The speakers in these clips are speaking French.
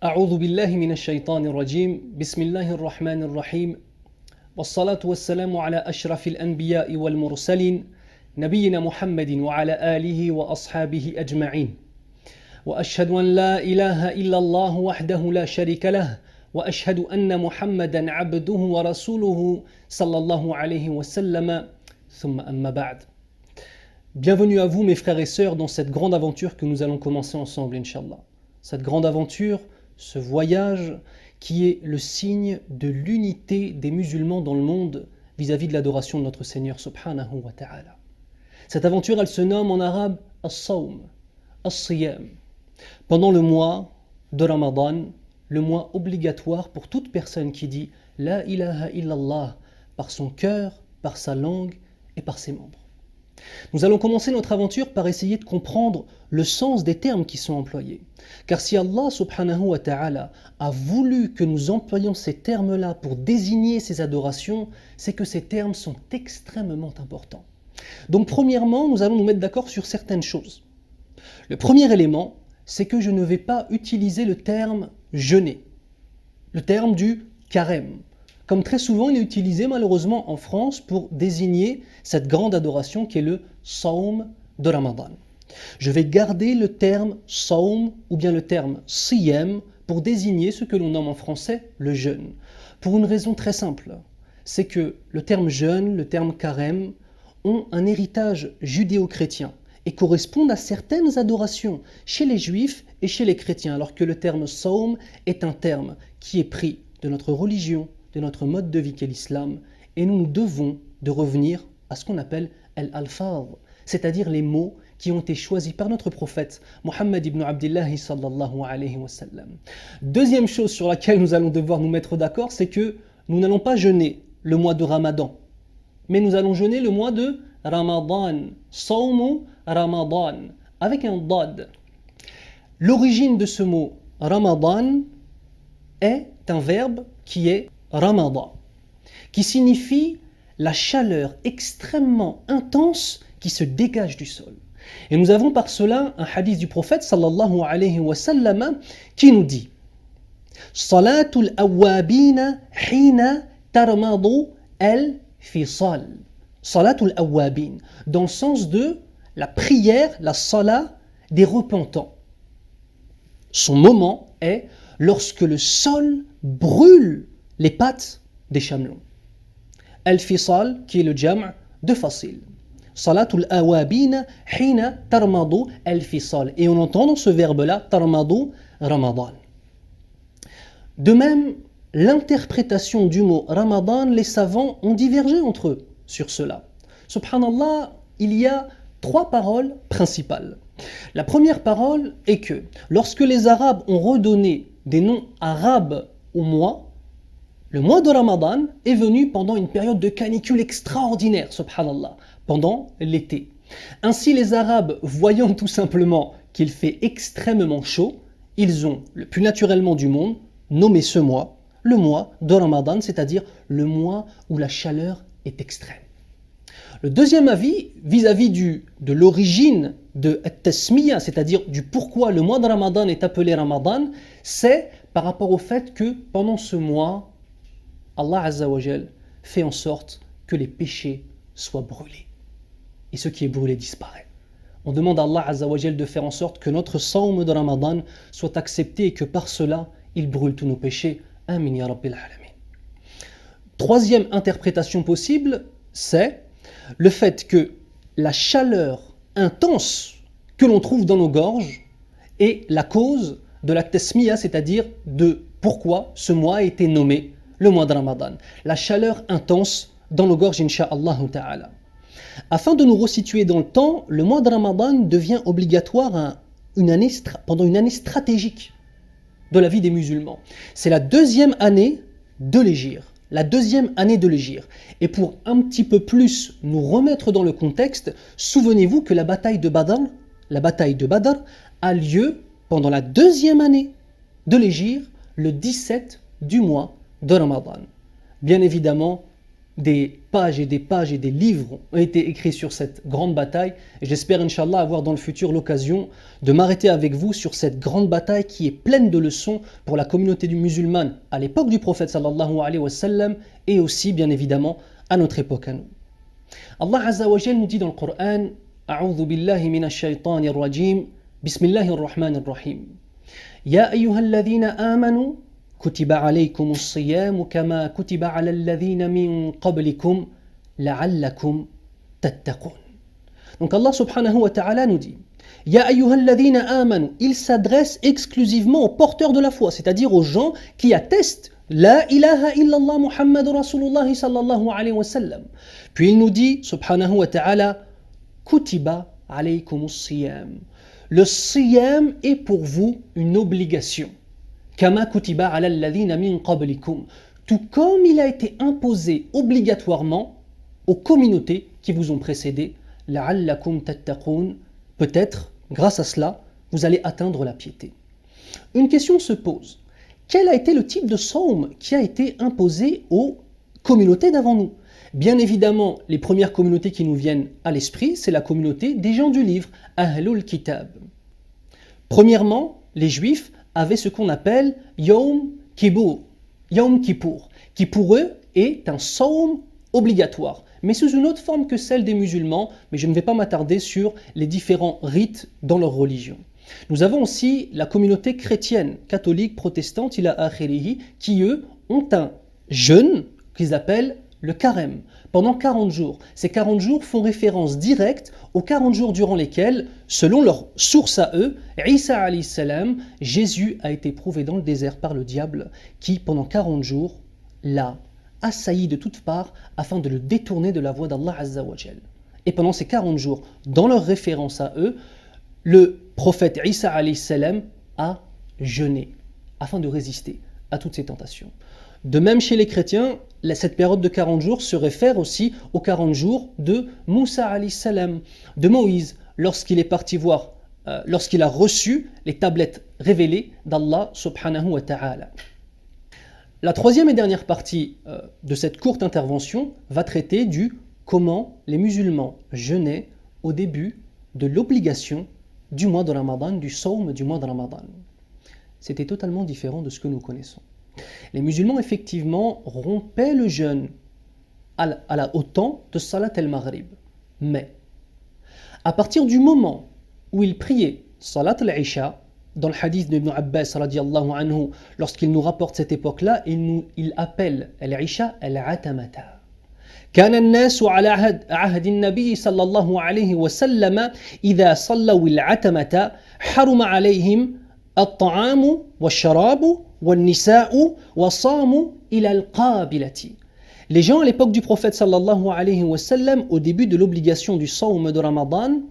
أعوذ بالله من الشيطان الرجيم بسم الله الرحمن الرحيم والصلاة والسلام على أشرف الأنبياء والمرسلين نبينا محمد وعلى آله وأصحابه أجمعين وأشهد أن لا إله إلا الله وحده لا شريك له وأشهد أن محمدا عبده ورسوله صلى الله عليه وسلم ثم أما بعد. Bienvenue à vous mes frères et sœurs dans cette grande aventure que nous allons commencer ensemble Inch'Allah. Cette grande aventure, ce voyage qui est le signe de l'unité des musulmans dans le monde vis-à-vis de l'adoration de notre Seigneur subhanahu wa ta'ala. Cette aventure, elle se nomme en arabe As-Sawm, As-Siyam. Pendant le mois de Ramadan, le mois obligatoire pour toute personne qui dit La ilaha illallah par son cœur, par sa langue et par ses membres. Nous allons commencer notre aventure par essayer de comprendre le sens des termes qui sont employés. Car si Allah subhanahu wa ta'ala a voulu que nous employions ces termes-là pour désigner ces adorations, c'est que ces termes sont extrêmement importants. Donc premièrement, nous allons nous mettre d'accord sur certaines choses. Le premier élément, c'est que je ne vais pas utiliser le terme jeûner, le terme du carême. Comme très souvent il est utilisé malheureusement en France pour désigner cette grande adoration qui est le Sawm de Ramadan. Je vais garder le terme Sawm ou bien le terme Siyam pour désigner ce que l'on nomme en français le jeûne. Pour une raison très simple, c'est que le terme jeûne, le terme carême ont un héritage judéo-chrétien et correspondent à certaines adorations chez les juifs et chez les chrétiens, alors que le terme Sawm est un terme qui est pris de notre religion, de notre mode de vie qu'est l'islam, et nous devons de revenir à ce qu'on appelle al-alfaz, c'est-à-dire les mots qui ont été choisis par notre prophète Mohammed ibn Abdillah sallallahu alayhi wa sallam. Deuxième chose sur laquelle nous allons devoir nous mettre d'accord, c'est que nous n'allons pas jeûner le mois de Ramadan, mais nous allons jeûner le mois de Ramadan, Sawmu Ramadan, avec un dad. L'origine de ce mot Ramadan est un verbe qui est Ramadan, qui signifie la chaleur extrêmement intense qui se dégage du sol. Et nous avons par cela un hadith du prophète sallallahu alayhi wa sallam qui nous dit Salatul awwabina hina tarmadu al-fisal. Salatul awwabin, dans le sens de la prière, la salat des repentants. Son moment est lorsque le sol brûle les pattes des chamelons. Al-Fisal, qui est le jam' de Fasil. Salatul awabina hina tarmadu al-Fisal. Et on entend dans ce verbe-là, tarmadu Ramadan. De même, l'interprétation du mot Ramadan, les savants ont divergé entre eux sur cela. Subhanallah, il y a trois paroles principales. La première parole est que lorsque les Arabes ont redonné des noms arabes au mois, le mois de Ramadan est venu pendant une période de canicule extraordinaire, subhanallah, pendant l'été. Ainsi les Arabes, voyant tout simplement qu'il fait extrêmement chaud, ils ont, le plus naturellement du monde, nommé ce mois, le mois de Ramadan, c'est-à-dire le mois où la chaleur est extrême. Le deuxième avis, vis-à-vis de l'origine de At-Tasmiya, c'est-à-dire du pourquoi le mois de Ramadan est appelé Ramadan, c'est par rapport au fait que pendant ce mois, Allah Azza wa Jal fait en sorte que les péchés soient brûlés. Et ce qui est brûlé disparaît. On demande à Allah Azza wa Jal de faire en sorte que notre Sawm de Ramadan soit accepté et que par cela, il brûle tous nos péchés. Amin ya Rabbil Alamin. Troisième interprétation possible, c'est le fait que la chaleur intense que l'on trouve dans nos gorges est la cause de la tasmiya, c'est-à-dire de pourquoi ce mois a été nommé le mois de Ramadan. La chaleur intense dans nos gorges, incha'Allah ta'ala. Afin de nous resituer dans le temps, le mois de Ramadan devient obligatoire pendant une année stratégique de la vie des musulmans. C'est la deuxième année de l'hégire. La deuxième année de l'hégire. Et pour un petit peu plus nous remettre dans le contexte, souvenez-vous que la bataille de Badr a lieu pendant la deuxième année de l'hégire, le 17 du mois de Ramadan. Bien évidemment, des pages et des pages et des livres ont été écrits sur cette grande bataille. Et j'espère, Inch'Allah, avoir dans le futur l'occasion de m'arrêter avec vous sur cette grande bataille qui est pleine de leçons pour la communauté musulmane à l'époque du prophète sallallahu alayhi wa sallam et aussi, bien évidemment, à notre époque à nous. Allah Azza wa Jal nous dit dans le Coran A'udhu billahi minash shaytanir rajim Bismillahir rahmanir rahim Ya ayyuhalladhina amanu كتب عليكم الصيام كما كتب على الذين من قبلكم لعلكم تتقون. Donc Allah subhanahu wa ta'ala nous dit Ya ayyuhalladhina amanu, il s'adresse exclusivement aux porteurs de la foi, c'est-à-dire aux gens qui attestent La ilaha illallah Muhammadur Rasulullah sallallahu alayhi wa sallam. Puis il nous dit subhanahu wa ta'ala Kutiba alaykum as-siyam. Le siyam est pour vous une obligation. Kama kutiba ala alladhina min qablikum. Tout comme il a été imposé obligatoirement aux communautés qui vous ont précédé. La'allakum tattaqun. Peut-être, grâce à cela, vous allez atteindre la piété. Une question se pose. Quel a été le type de sawm qui a été imposé aux communautés d'avant nous? Bien évidemment, les premières communautés qui nous viennent à l'esprit, c'est la communauté des gens du livre, Ahlul Kitab. Premièrement, les Juifs avaient ce qu'on appelle Yom Kippour, qui pour eux est un sawm obligatoire, mais sous une autre forme que celle des musulmans, mais je ne vais pas m'attarder sur les différents rites dans leur religion. Nous avons aussi la communauté chrétienne, catholique, protestante, ila akhirihi, qui eux ont un jeûne qu'ils appellent le carême, pendant 40 jours. Ces 40 jours font référence directe aux 40 jours durant lesquels, selon leur source à eux, Isa alayhi salam, Jésus a été prouvé dans le désert par le diable, qui pendant 40 jours l'a assailli de toutes parts afin de le détourner de la voie d'Allah Azza wa Jal. Et pendant ces 40 jours, dans leur référence à eux, le prophète Isa alayhi salam a jeûné afin de résister à toutes ces tentations. De même chez les chrétiens, cette période de 40 jours se réfère aussi aux 40 jours de Moussa alayhi salam, de Moïse, lorsqu'il est parti voir, lorsqu'il a reçu les tablettes révélées d'Allah subhanahu wa ta'ala. La troisième et dernière partie de cette courte intervention va traiter du comment les musulmans jeûnaient au début de l'obligation du mois de Ramadan, du sawm du mois de Ramadan. C'était totalement différent de ce que nous connaissons. Les musulmans, effectivement, rompaient le jeûne au temps de Salat al-Maghrib. Mais, à partir du moment où ils priaient Salat al-Isha, dans le hadith d'Ibn Abbas, radiallahu anhu, lorsqu'il nous rapporte cette époque-là, il appelle al-Isha al-Atamata. كان الناس على عهد النبي صلى الله عليه وسلم إذا صلوا العتمة حرم عليهم الطعام والشراب والنساء وصاموا إلى القابلة. Les gens à l'époque du prophète sallallahu alayhi wa sallam, au début de l'obligation du sawm de Ramadan,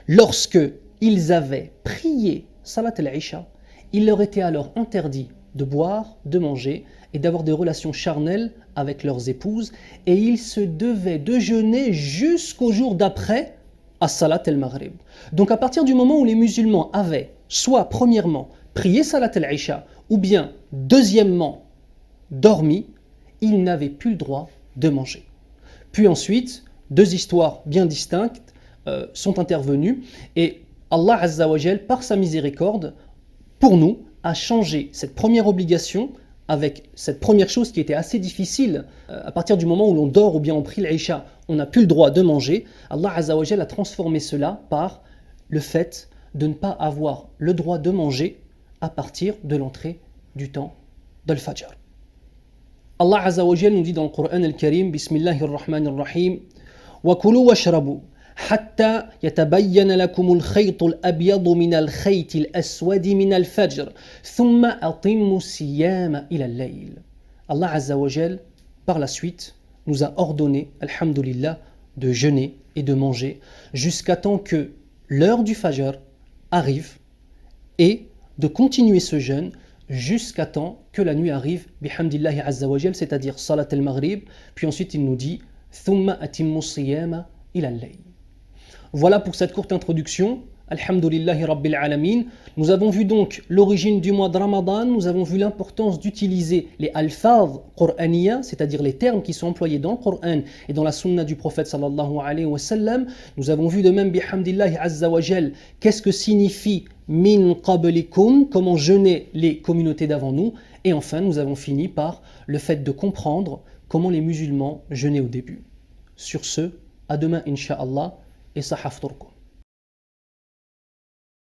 lorsque ils avaient prié Salat al-Isha, il leur était alors interdit de boire, de manger et d'avoir des relations charnelles avec leurs épouses, et ils se devaient de jeûner jusqu'au jour d'après à Salat al-Maghrib. Donc à partir du moment où les musulmans avaient soit premièrement prié Salat al-Isha ou bien deuxièmement dormi, ils n'avaient plus le droit de manger. Puis ensuite, deux histoires bien distinctes sont intervenues et Allah Azza wa Jal, par sa miséricorde, pour nous, a changé cette première obligation avec cette première chose qui était assez difficile. À partir du moment où l'on dort ou bien on prie l'Isha, on n'a plus le droit de manger. Allah Azza wa Jal a transformé cela par le fait de ne pas avoir le droit de manger à partir de l'entrée du temps de l'Fajr. Allah Azza wa Jal nous dit dans le Coran al-Karim, Bismillahir Rahmanir Rahim, wa kulu washrabu حتى يتبين لكم الخيط الأبيض من الخيط الأسود من الفجر ثم أتموا الصيام إلى الليل. Allah Azza wa Jal, par la suite, nous a ordonné, alhamdulillah, de jeûner et de manger jusqu'à temps que l'heure du Fajr arrive et de continuer ce jeûne jusqu'à temps que la nuit arrive, bihamdillahi Azza wa Jal, c'est-à-dire Salat al-Maghrib, puis ensuite il nous dit ثم أتموا الصيام إلى الليل. Voilà pour cette courte introduction. Alhamdulillahi Rabbil Alamin. Nous avons vu donc l'origine du mois de Ramadan, nous avons vu l'importance d'utiliser les alfaz qur'aniya, c'est-à-dire les termes qui sont employés dans le Coran et dans la sunna du prophète sallallahu alayhi wa sallam. Nous avons vu de même, bihamdillahi azza wa jal, qu'est-ce que signifie min qablikum, comment jeûnaient les communautés d'avant nous. Et enfin, nous avons fini par le fait de comprendre comment les musulmans jeûnaient au début. Sur ce, à demain, incha'Allah, et sahaf turkum.